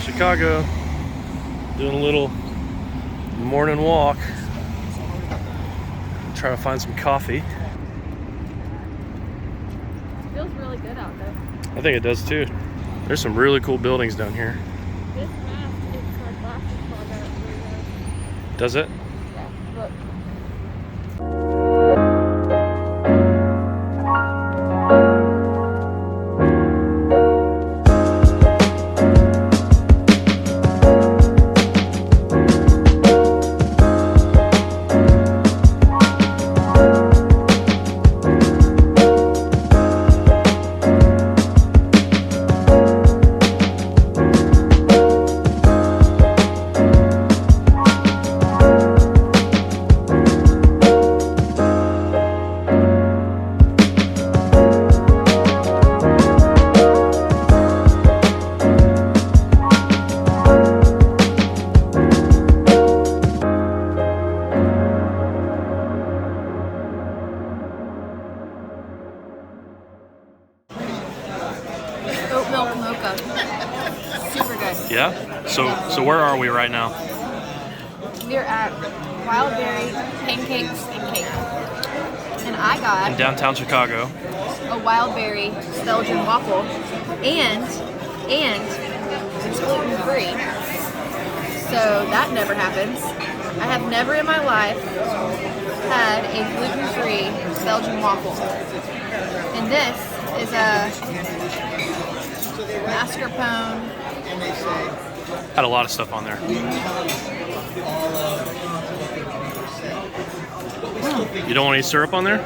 Chicago, doing a little morning walk, trying to find some coffee. It feels really good out there. I think it does too. There's some really cool buildings down here. This mask makes my glasses fog out really good. Does it? Yeah, look. Oat milk mocha. Super good. Yeah? So where are we right now? We're at Wildberry Pancakes and Cafe. And I got In downtown Chicago. a Wildberry Belgian waffle and it's gluten free. So that never happens. I have never in my life had a gluten free Belgian waffle. And this is a mascarpone. Had a lot of stuff on there. You don't want any syrup on there?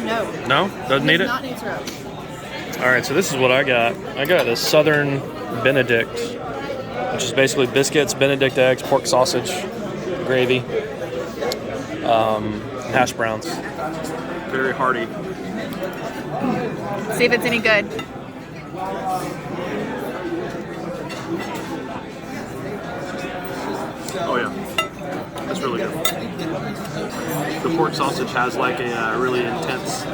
No. No? Doesn't need it? Does not need syrup. Alright, so this is what I got. I got a Southern Benedict, which is basically biscuits, Benedict eggs, pork sausage, gravy, hash browns. Very hearty. See if it's any good. Oh yeah, that's really good. The pork sausage has like a really intense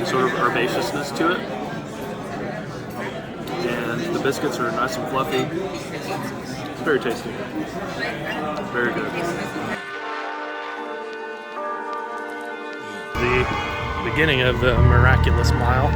sort of herbaceousness to it. And the biscuits are nice and fluffy. It's very tasty. Very good. The beginning of the miraculous mile.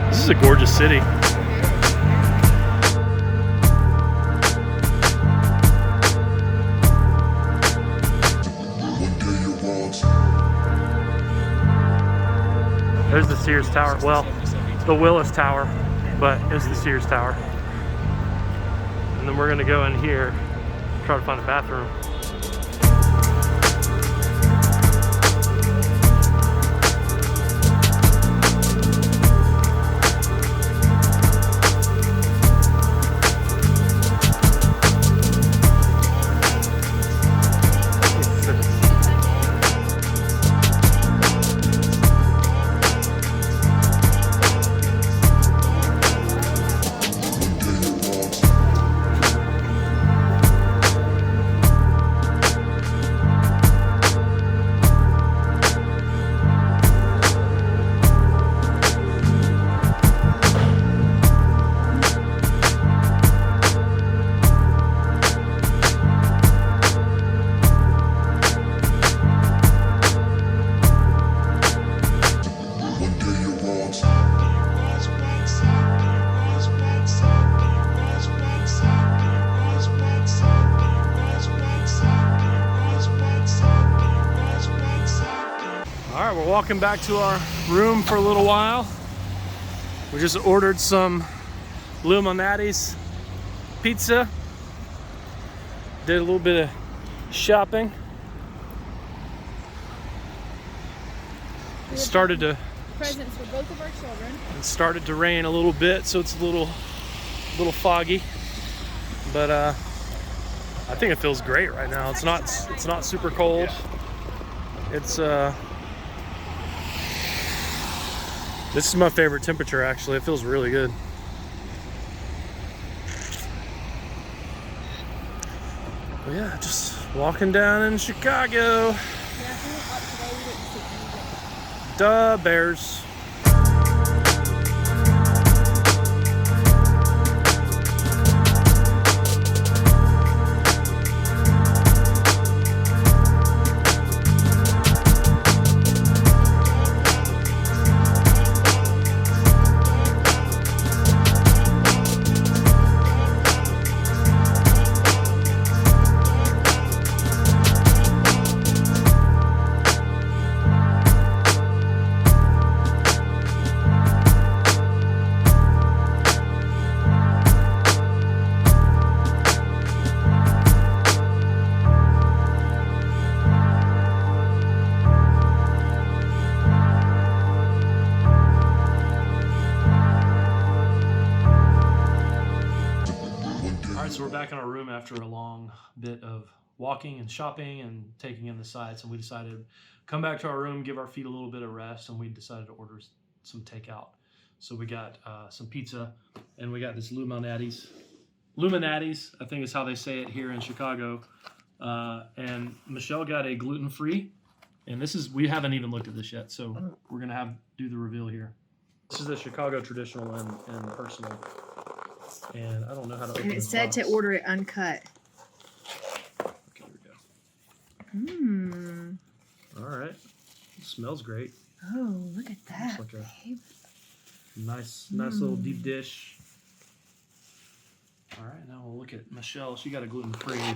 This is a gorgeous city. There's the Sears Tower. Well, the Willis Tower, but it's the Sears Tower. And then we're gonna go in here, try to find a bathroom. Alright, we're walking back to our room for a little while. We just ordered some Lou Malnati's pizza. Did a little bit of shopping. It started to Presents for both of our children. It started to rain a little bit, so it's a little foggy. But I think it feels great right now. It's not super cold. It's This is my favorite temperature, actually. It feels really good. But yeah, just walking down in Chicago. Duh, Bears. So we're back in our room after a long bit of walking and shopping and taking in the sights, and we decided to come back to our room, give our feet a little bit of rest, and we decided to order some takeout. So we got some pizza, and we got this Lou Malnati's. Lou Malnati's, I think is how they say it here in Chicago. And Michelle got a gluten-free, and this is, we haven't even looked at this yet, so we're gonna do the reveal here. This is the Chicago traditional and personal. And I don't know how to open And it this said box. to order it uncut. Okay, here we go. Mmm. All right. It smells great. Oh, look at that. Looks like babe. a nice little deep dish. All right, now we'll look at Michelle. She got a gluten-free,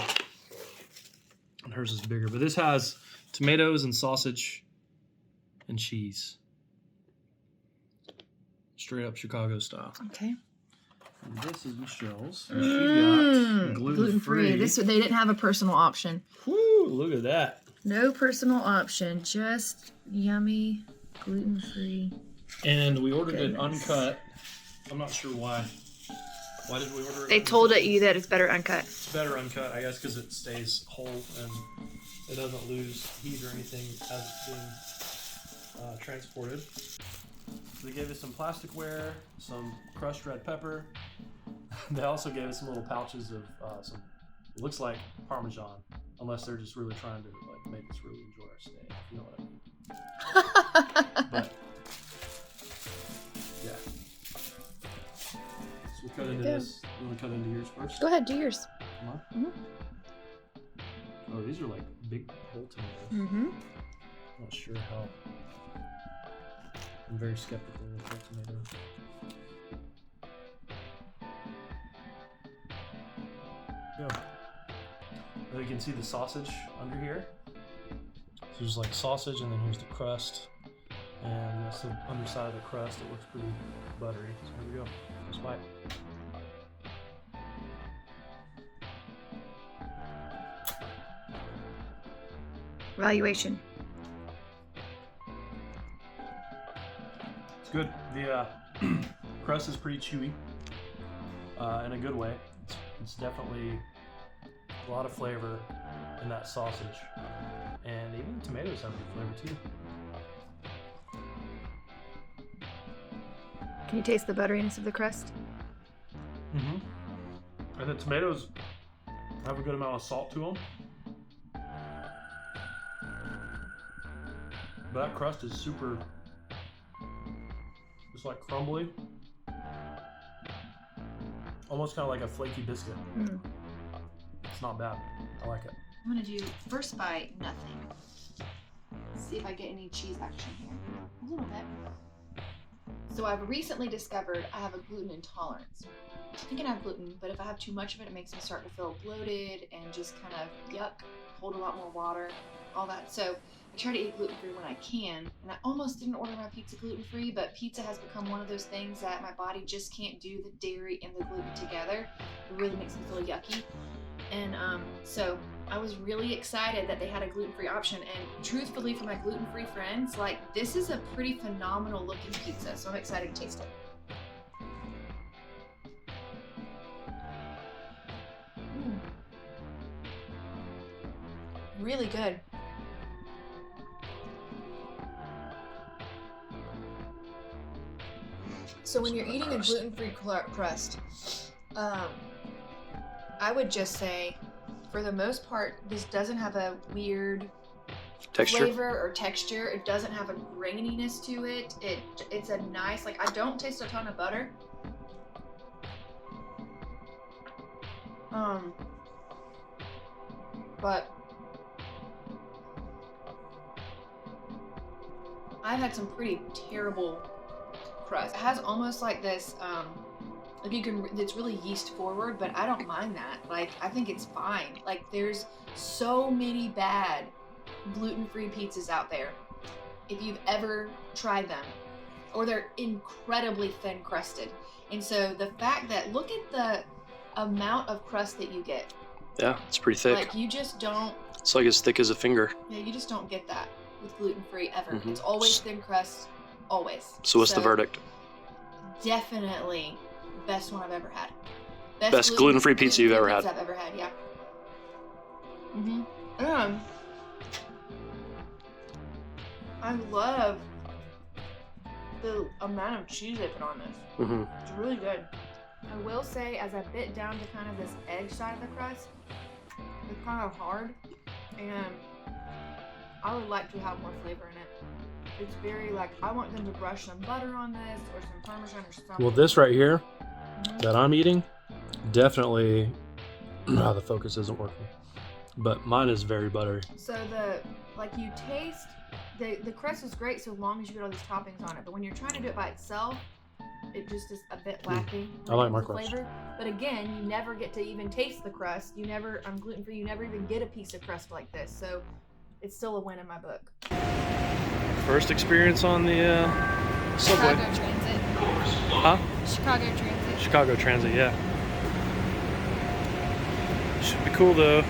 and hers is bigger. But this has tomatoes and sausage and cheese. Straight up Chicago style. Okay. And this is Michelle's. And she got gluten-free. This, they didn't have a personal option. Woo, look at that. No personal option, just yummy gluten-free. And we ordered it uncut. I'm not sure why. Why did we order it? They told you that it's better uncut. It's better uncut, I guess, because it stays whole and it doesn't lose heat or anything as it's being transported. They gave us some plasticware, some crushed red pepper. They also gave us some little pouches of some, it looks like Parmesan, unless they're just really trying to like make us really enjoy our stay, if you know what I mean. But yeah. So we cut into this. You want to cut into yours first? Go ahead, do yours. Come on. Mm-hmm. Oh, these are like big whole tomatoes. Mm-hmm. Not sure how. I'm very skeptical of whole tomatoes. Go. Now you can see the sausage under here. So there's like sausage, and then here's the crust, and that's the underside of the crust. It looks pretty buttery. So here we go. First bite. Evaluation. It's good. The crust is pretty chewy in a good way. It's definitely a lot of flavor in that sausage, and even the tomatoes have good flavor too. Can you taste the butteriness of the crust? Mm-hmm. And the tomatoes have a good amount of salt to them. But that crust is super, just like crumbly. Almost kind of like a flaky biscuit. Mm. It's not bad. I like it. I'm gonna do first bite, nothing. See if I get any cheese action here. A little bit. So I've recently discovered I have a gluten intolerance. I think I have gluten, but if I have too much of it, it makes me start to feel bloated and just kind of yuck, hold a lot more water, all that. So I try to eat gluten-free when I can, and I almost didn't order my pizza gluten-free, but pizza has become one of those things that my body just can't do the dairy and the gluten together. It really makes me feel yucky. And so I was really excited that they had a gluten-free option, and truthfully for my gluten-free friends, like this is a pretty phenomenal looking pizza, so I'm excited to taste it. Really good. So when you're eating a gluten-free crust, I would just say, for the most part, this doesn't have a weird flavor or texture. It doesn't have a graininess to it. It's a nice, like, I don't taste a ton of butter. But I've had some pretty terrible crust. It has almost like this, like it's really yeast forward, but I don't mind that. Like, I think it's fine. Like, there's so many bad gluten-free pizzas out there, if you've ever tried them, or they're incredibly thin crusted. And so the fact that, look at the amount of crust that you get. Yeah, it's pretty thick. Like, you just don't. It's like as thick as a finger. Yeah, you just don't get that with gluten-free ever. It's always thin crust, always. So what's the verdict? Definitely best one I've ever had. Best gluten-free pizza you've ever had. I've ever had, yeah. I love the amount of cheese they put on this. It's really good. I will say, as I bit down to kind of this edge side of the crust, it's kind of hard, and I would like to have more flavor in it. It's very, like, I want them to brush some butter on this, or some Parmesan or something. Well, this right here that I'm eating, definitely, the focus isn't working, but mine is very buttery. So you taste, the crust is great so long as you get all these toppings on it, but when you're trying to do it by itself, it just is a bit lacking. I like my crust. Flavor. But again, you never get to even taste the crust. You never, I'm gluten-free, you never even get a piece of crust like this, so it's still a win in my book. First experience on the subway. Chicago Transit. Huh? Chicago Transit. Chicago Transit, yeah. Should be cool though.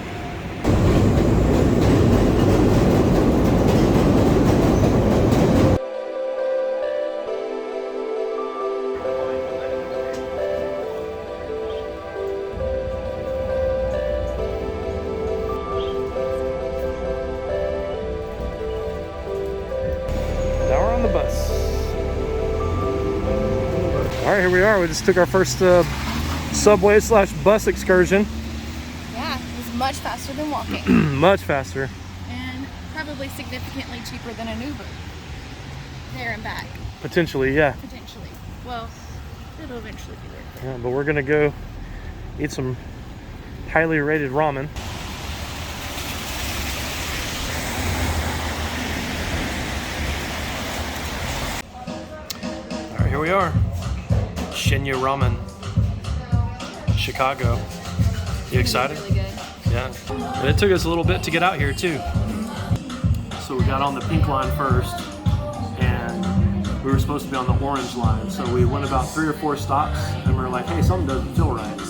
All right, here we are. We just took our first subway / bus excursion. Yeah, it was much faster than walking. Much faster. And probably significantly cheaper than an Uber. There and back. Potentially, yeah. Potentially. Well, it'll eventually be worth it. Yeah, but we're gonna go eat some highly rated ramen. All right, here we are. Shinya Ramen, Chicago. You excited? Really good. Yeah. And it took us a little bit to get out here too. So we got on the pink line first, and we were supposed to be on the orange line. So we went about 3 or 4 stops, and we were like, hey, something doesn't feel right.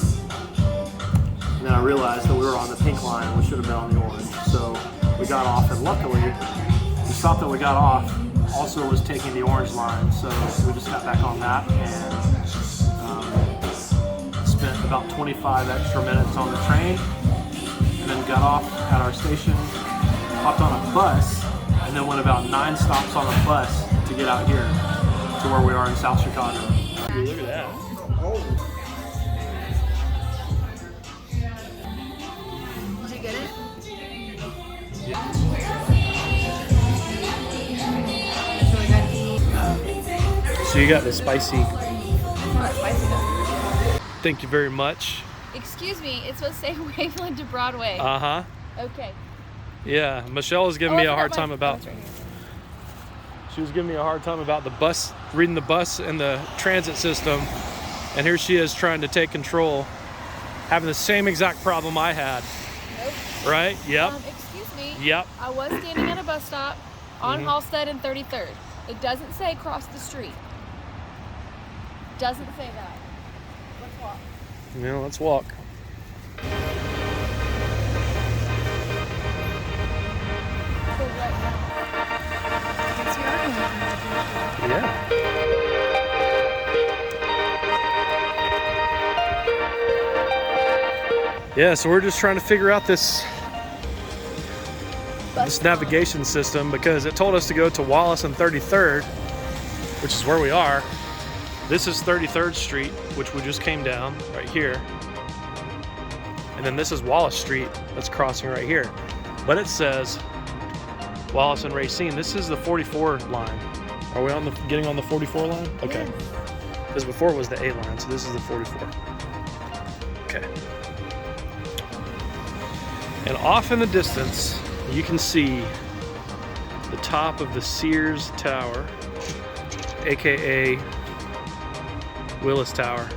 And then I realized that we were on the pink line and we should have been on the orange. So we got off, and luckily, the stop that we got off also was taking the orange line. So we just got back on that and spent about 25 extra minutes on the train, and then got off at our station, hopped on a bus, and then went about 9 stops on a bus to get out here to where we are in South Chicago. Dude, look at that. Did you get it? Yeah. It's really good. So you got the spicy. Not spicy though. Thank you very much. Excuse me, it's supposed to say Waveland to Broadway. Uh-huh. Okay. Yeah, Michelle was giving me a hard time about. Right, she was giving me a hard time about the bus, reading the bus and the transit system, and here she is trying to take control, having the same exact problem I had. Nope. Right? Yep. Excuse me. Yep. I was standing at a bus stop on Halstead and 33rd. It doesn't say cross the street. Doesn't say that. Let's walk. Yeah, let's walk. Yeah. Yeah, so we're just trying to figure out this navigation system, because it told us to go to Wallace and 33rd, which is where we are. This is 33rd Street, which we just came down right here. And then this is Wallace Street that's crossing right here. But it says Wallace and Racine. This is the 44 line. Are we on getting on the 44 line? Okay. Because before it was the 8 line, so this is the 44. Okay. And off in the distance, you can see the top of the Sears Tower, aka Willis Tower.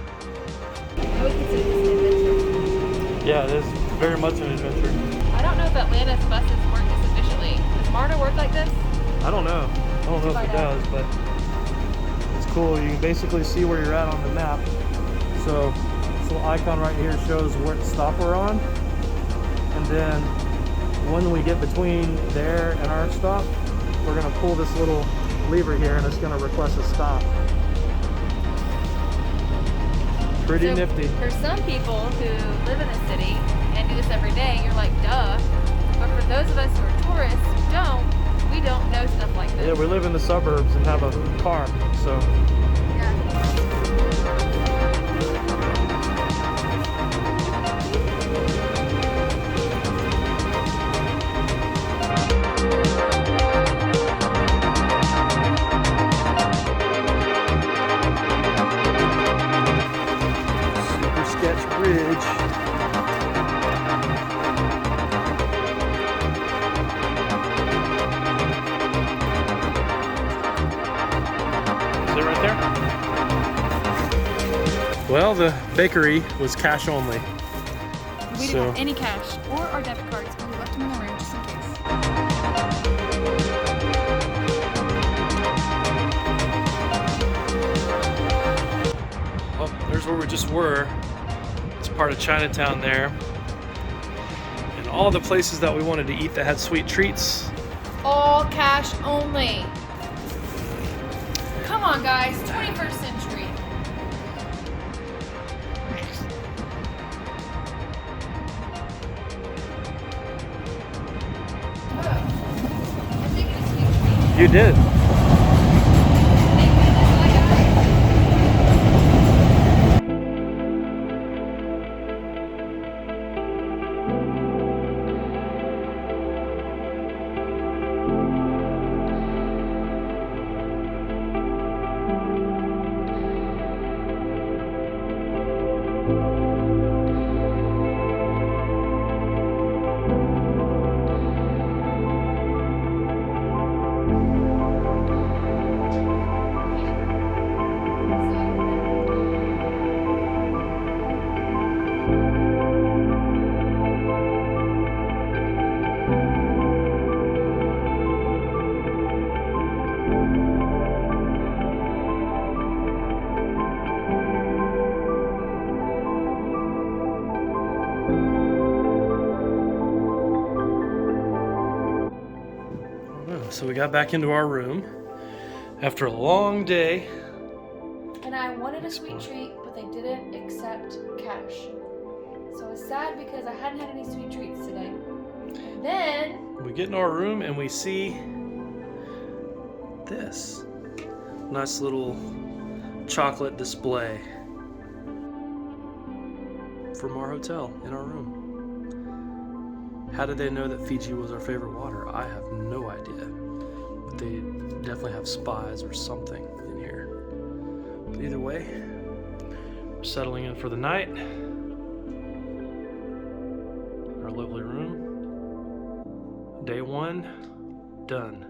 I would consider this an adventure. Yeah, it is very much an adventure. I don't know if Atlanta's buses work this efficiently. Does MARTA work like this? I don't know. I don't know if it does, but it's cool. You can basically see where you're at on the map. So this little icon right here shows what stop we're on. And then when we get between there and our stop, we're going to pull this little lever here and it's going to request a stop. Pretty nifty. For some people who live in the city and do this every day, you're like, duh. But for those of us who are tourists who don't, we don't know stuff like this. Yeah, we live in the suburbs and have a car, so. Yeah. Bridge. Is it right there? Well, the bakery was cash only. We didn't have any cash or our debit cards, but we left them in the room just in case. Well, there's where we just were. It's part of Chinatown there. And all the places that we wanted to eat that had sweet treats. All cash only. Come on, guys. 21st century. Oh, I think it's sweet treat. You did. Thank goodness I got it. So we got back into our room after a long day. And I wanted a sweet treat, but they didn't accept cash. So I was sad because I hadn't had any sweet treats today. And then We get into our room and we see this nice little chocolate display from our hotel in our room. How did they know that Fiji was our favorite water? I have no idea. But they definitely have spies or something in here. But either way, we're settling in for the night. Our lovely room. Day 1, done.